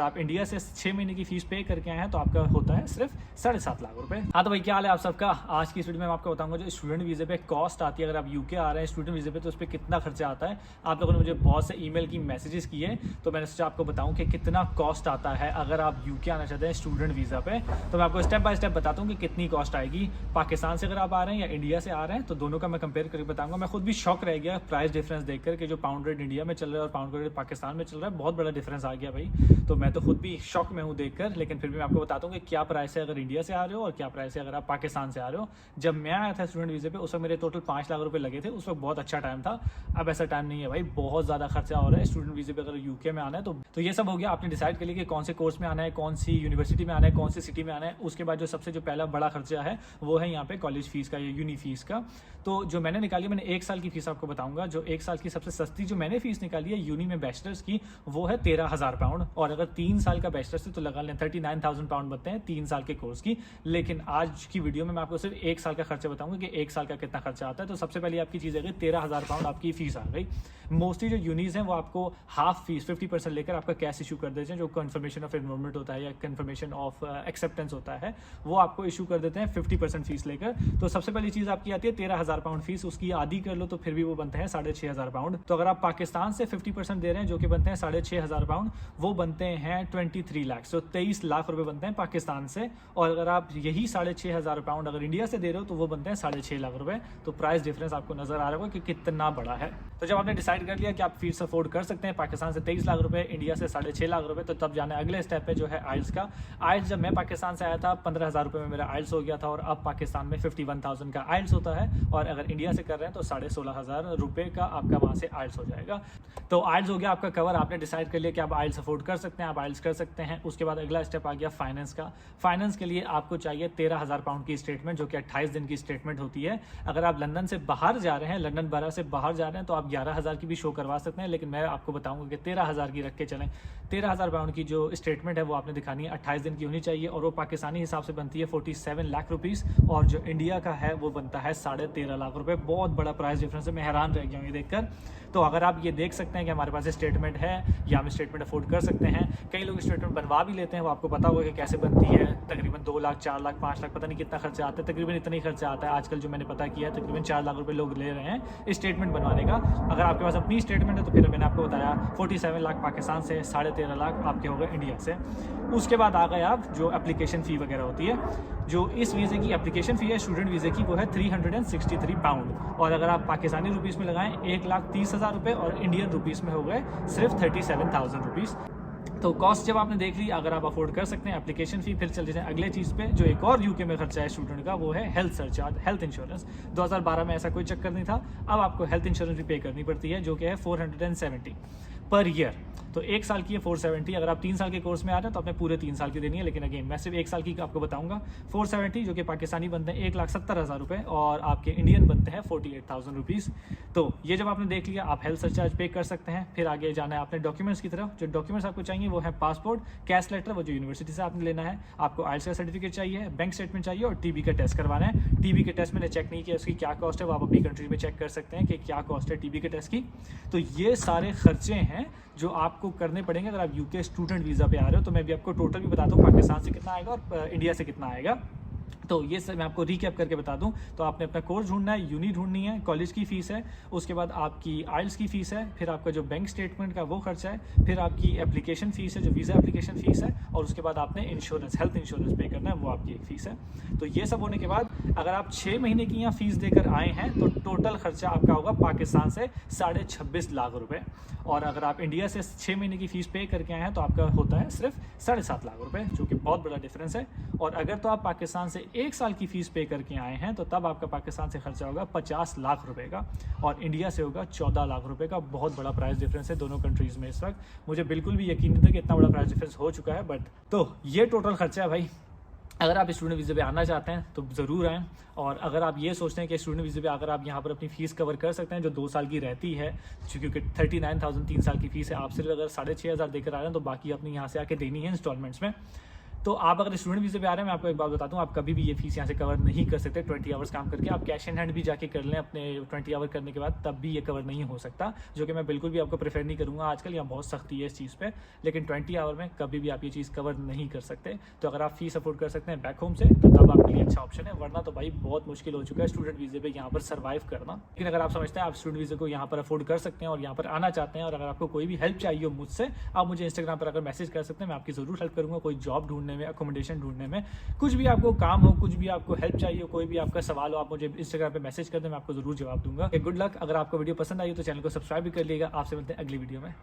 आप इंडिया से 6 महीने की फीस पे करके आए हैं तो आपका होता है सिर्फ 7.5 लाख रुपए। हाँ तो भाई क्या हाल है आप सबका। आज की इस वीडियो में मैं आपको बताऊंगा जो स्टूडेंट वीज़े पे कॉस्ट आती है अगर आप यूके आ रहे हैं स्टूडेंट वीज़े पे तो उस पर कितना खर्चा आता है। आप लोगों ने मुझे बहुत से ईमेल की मैसेजेस किए तो मैंने सोचा आपको बताऊं कि कितना कॉस्ट आता है अगर आप यूके आना चाहते हैं स्टूडेंट वीज़ा पे। तो मैं आपको स्टेप बाय स्टेप बताता हूँ कि कितनी कॉस्ट आएगी। पाकिस्तान से अगर आप आ रहे हैं या इंडिया से आ रहे हैं तो दोनों का मैं कंपेयर करके बताऊंगा। मैं खुद भी शॉक रह गया प्राइस डिफरेंस देखकर कि जो पाउंड रेट इंडिया में चल रहा है और पाउंड रेट पाकिस्तान में चल रहा है बहुत बड़ा डिफरेंस आ गया भाई। तो मैं तो खुद भी शॉक में हूँ देखकर, लेकिन फिर भी मैं आपको बताता हूँ कि क्या प्राइस है अगर इंडिया से आ रहे हो और क्या प्राइस है अगर आप पाकिस्तान से आ रहे हो। जब मैं आया था स्टूडेंट वीज़े पे उस वक्त मेरे टोटल 5 लाख रुपए लगे थे। उस वक्त बहुत अच्छा टाइम था। अब ऐसा टाइम नहीं है भाई, बहुत ज़्यादा खर्चा हो रहा है स्टूडेंट वीज़े पे अगर यूके में आना है तो ये सब हो गया। आपने डिसाइड कर लिया कि कौन से कोर्स में आना है, कौन सी यूनिवर्सिटी में आना है, कौन सी सिटी में आना है। उसके बाद जो सबसे जो पहला बड़ा खर्चा है वो है यहाँ पे कॉलेज फीस का या यूनी फीस का। तो जो मैंने निकाली, मैंने 1 साल की फीस आपको बताऊंगा। जो 1 साल की सबसे सस्ती जो मैंने फीस निकाली है यूनी में बैचलर्स की वो है 13,000 पाउंड। और अगर 3 साल का बैचलर्स है तो लगा लें 39,000 पाउंड बनते हैं 3 साल के कोर्स की। लेकिन आज की वीडियो में मैं आपको सिर्फ 1 साल का खर्चा बताऊंगा कि 1 साल का कितना खर्चा आता है। तो सबसे पहले आपकी चीज़ है कि 13,000 पाउंड आपकी फीस आ गई। मोस्टली जो यूनीज हैं वो आपको हाफ फीस 50% लेकर आपका कैश इशू कर देते हैं। जो कन्फर्मेशन ऑफ एनरोलमेंट होता है या कन्फर्मेशन ऑफ एक्सेप्टेंस होता है वो आपको इशू कर देते हैं 50% फीस लेकर। तो सबसे पहली चीज़ आपकी आती है 13,000 पाउंड फीस। उसकी आधी कर लो तो फिर भी वो बनते हैं 6,500 पाउंड। तो अगर आप पाकिस्तान से 50% दे रहे हैं जो कि बनते हैं 6,500 पाउंड, वो बनते हैं 23 लाख। तो 23 लाख रुपए बनते हैं पाकिस्तान से। और अगर आप यही 6,500 पाउंड अगर इंडिया से दे रहे हो तो वो बनते हैं 6.5 लाख रुपए। तो प्राइस डिफरेंस आपको नजर आ रहा होगा कि कितना बड़ा है। तो जब आपने डिसाइड कर लिया कि आप फीस अफोर्ड कर सकते हैं पाकिस्तान से 23 लाख रुपए, इंडिया से 6.5 लाख रुपए, तो तब जाना है अगले स्टेप पे जो है आइल्स का। आइल्स जब मैं पाकिस्तान से आया था 15,000 रुपए में मेरा आइल्स हो गया था और अब पाकिस्तान में 51,000 का आइल्स होता है। और अगर इंडिया से कर रहे हैं तो 16,500 रुपए का आपका वहाँ से आइल्स हो जाएगा। तो आइल्स हो गया आपका कवर। आपने डिसाइड कर लिया कि आप आइल्स अफोर्ड कर सकते हैं, आप आइल्स कर सकते हैं। उसके बाद अगला स्टेप आ गया फाइनेंस का। फाइनेंस के लिए आपको चाहिए 13,000 पाउंड की स्टेटमेंट जो कि 28 दिन की स्टेटमेंट होती है। अगर आप लंदन से बाहर जा रहे हैं, लंदन बरा से बाहर जा रहे हैं तो आप 11,000 की भी शो करवा सकते हैं, लेकिन मैं आपको बताऊंगा कि 13,000 की रख के चलें। 13,000 पाउंड की जो स्टेटमेंट है वो आपने दिखानी है 28 दिन की होनी चाहिए और वो पाकिस्तानी हिसाब से बनती है 47 लाख रुपीज़। और जो इंडिया का है वो बनता है 13.5 लाख रुपए। बहुत बड़ा प्राइस डिफरेंस है, मैं हैरान रह गया हूँ ये देखकर। तो अगर आप ये देख सकते हैं कि हमारे पास स्टेटमेंट है या हम स्टेटमेंट अफोर्ड कर सकते हैं। कई लोग स्टेटमेंट बनवा भी लेते हैं, वो आपको पता होगा कि कैसे बनती है। तकरीबन 2 लाख 4 लाख 5 लाख पता नहीं कितना खर्चा आता है, तकरीबन इतना ही खर्चा आता है। आजकल जो मैंने पता किया है तकरीबन 4 लाख रुपए लोग ले रहे हैं स्टेटमेंट बनवाने का। अगर आपके पास अपनी स्टेटमेंट है तो फिर मैंने आपको बताया 47 लाख पाकिस्तान से, 13.5 लाख आपके हो गए इंडिया से। उसके बाद आ गए आप जो एप्लीकेशन फ़ी वगैरह होती है। जो इस वीज़े की एप्लीकेशन फ़ी है स्टूडेंट वीज़े की वो है 363 पाउंड। और अगर आप पाकिस्तानी रुपीज़ में लगाएं 1,30,000 रुपये और इंडियन रुपीज़ में हो गए सिर्फ 37,000 रुपीज़। तो कॉस्ट जब आपने देख ली, अगर आप अफोर्ड कर सकते हैं एप्लीकेशन फ़ी, फिर चलते हैं अगले चीज़ पे जो एक और यूके में खर्चा है स्टूडेंट का, वो है हेल्थ सरचार्ज, हेल्थ इंश्योरेंस। 2012 में ऐसा कोई चक्कर नहीं था, अब आपको हेल्थ इंश्योरेंस भी पे करनी पड़ती है जो कि है 470 पर ईयर। तो 1 साल की है 470। अगर आप 3 साल के कोर्स में आ रहे हैं तो आपने पूरे 3 साल की देनी है, लेकिन अगेन मैं सिर्फ 1 साल की आपको बताऊंगा। 470 जो कि पाकिस्तानी बनते हैं 1,70,000 रुपये और आपके इंडियन बनते हैं 48,000 रुपीज़। तो ये जब आपने देख लिया आप हेल्थ सरचार्ज पे कर सकते हैं। फिर आगे जाना है आपने डॉक्यूमेंट्स की तरफ। जो डॉक्यूमेंट्स आपको चाहिए वो है पासपोर्ट, कैश लेटर वो जो यूनिवर्सिटी से आपने लेना है, आपको आइल्स का सर्टिफिकेट चाहिए, बैंक स्टेटमेंट चाहिए और टीबी का टेस्ट करवाना है। टीबी के टेस्ट मैंने चेक नहीं किया उसकी क्या कॉस्ट है, वो आप अपनी कंट्री में चेक कर सकते हैं कि क्या कॉस्ट है टीबी के टेस्ट की। तो ये सारे खर्चे हैं जो आपको करने पड़ेंगे अगर आप यूके स्टूडेंट वीज़ा पे आ रहे हो। तो मैं भी आपको टोटल भी बताता हूँ पाकिस्तान से कितना आएगा और इंडिया से कितना आएगा। तो ये सब मैं आपको रीकैप करके बता दूं। तो आपने अपना कोर्स ढूंढना है, यूनी ढूंढनी है, कॉलेज की फ़ीस है, उसके बाद आपकी आइल्स की फ़ीस है, फिर आपका जो बैंक स्टेटमेंट का वो खर्चा है, फिर आपकी एप्लीकेशन फ़ीस है जो वीज़ा एप्लीकेशन फ़ीस है, और उसके बाद आपने इंश्योरेंस हेल्थ इंश्योरेंस पे करना है, वो आपकी एक फ़ीस है। तो ये सब होने के बाद अगर आप 6 महीने की यहाँ फ़ीस देकर आए हैं तो टोटल खर्चा आपका होगा पाकिस्तान से 26.5 लाख रुपये। और अगर आप इंडिया से 6 महीने की फ़ीस पे करके आए हैं तो आपका होता है सिर्फ 7.5 लाख रुपये, जो कि बहुत बड़ा डिफरेंस है। और अगर तो आप पाकिस्तान से 1 साल की फ़ीस पे करके आए हैं तो तब आपका पाकिस्तान से खर्चा होगा 50 लाख रुपए का और इंडिया से होगा 14 लाख रुपए का। बहुत बड़ा प्राइस डिफरेंस है दोनों कंट्रीज़ में इस वक्त। मुझे बिल्कुल भी यकीन नहीं था कि इतना बड़ा प्राइस डिफरेंस हो चुका है। बट तो ये टोटल खर्चा है भाई। अगर आप स्टूडेंट वीज़े पे आना चाहते हैं तो ज़रूर आएँ। और अगर आप ये सोचते हैं कि स्टूडेंट वीज़े पे अगर आप यहाँ पर अपनी फ़ीस कवर कर सकते हैं जो 2 साल की रहती है, क्योंकि 39,000 3 साल की फ़ीस है, आप सिर्फ अगर 6,500 देकर आ रहे हैं तो बाकी अपनी यहाँ से आके देनी है इंस्टॉलमेंट्स में। तो आप अगर स्टूडेंट वीज़े पे आ रहे हैं, मैं आपको एक बात बता दूं, आप कभी भी ये फीस यहाँ से कवर नहीं कर सकते 20 आवर्स काम करके। आप कैश इन हैंड भी जाके कर लें अपने 20 आवर करने के बाद, तब भी ये कवर नहीं हो सकता, जो कि मैं बिल्कुल भी आपको प्रेफर नहीं करूँगा। आजकल यहाँ बहुत सख्ती है इस चीज़ पे, लेकिन 20 आवर में कभी भी आप ये चीज़ कवर नहीं कर सकते। तो अगर आप फीस अफोर्ड कर सकते हैं बैक होम से, तो तब आपके लिए अच्छा ऑप्शन है, वरना तो भाई बहुत मुश्किल हो चुका है स्टूडेंट वीज़े पे यहाँ पर सर्वाइव करना। लेकिन अगर आप समझते हैं आप स्टूडेंट वीज़े को यहाँ पर अफोर्ड कर सकते हैं और यहाँ पर आना चाहते हैं, और अगर आपको कोई भी हेल्प चाहिए हो मुझसे, आप मुझे इंस्टाग्राम पर अगर मैसेज कर सकते हैं, मैं आपकी ज़रूर हेल्प करूँगा। कोई जॉब ढूंढने में, अकोमोडेशन ढूंढने में, कुछ भी आपको काम हो, कुछ भी आपको हेल्प चाहिए हो, कोई भी आपका सवाल हो, आप मुझे इंस्टाग्राम पे मैसेज कर दें, मैं आपको जरूर जवाब दूंगा। Good luck. अगर आपको वीडियो पसंद आई तो चैनल को सब्सक्राइब भी कर लीजिएगा। आपसे मिलते हैं अगली वीडियो में।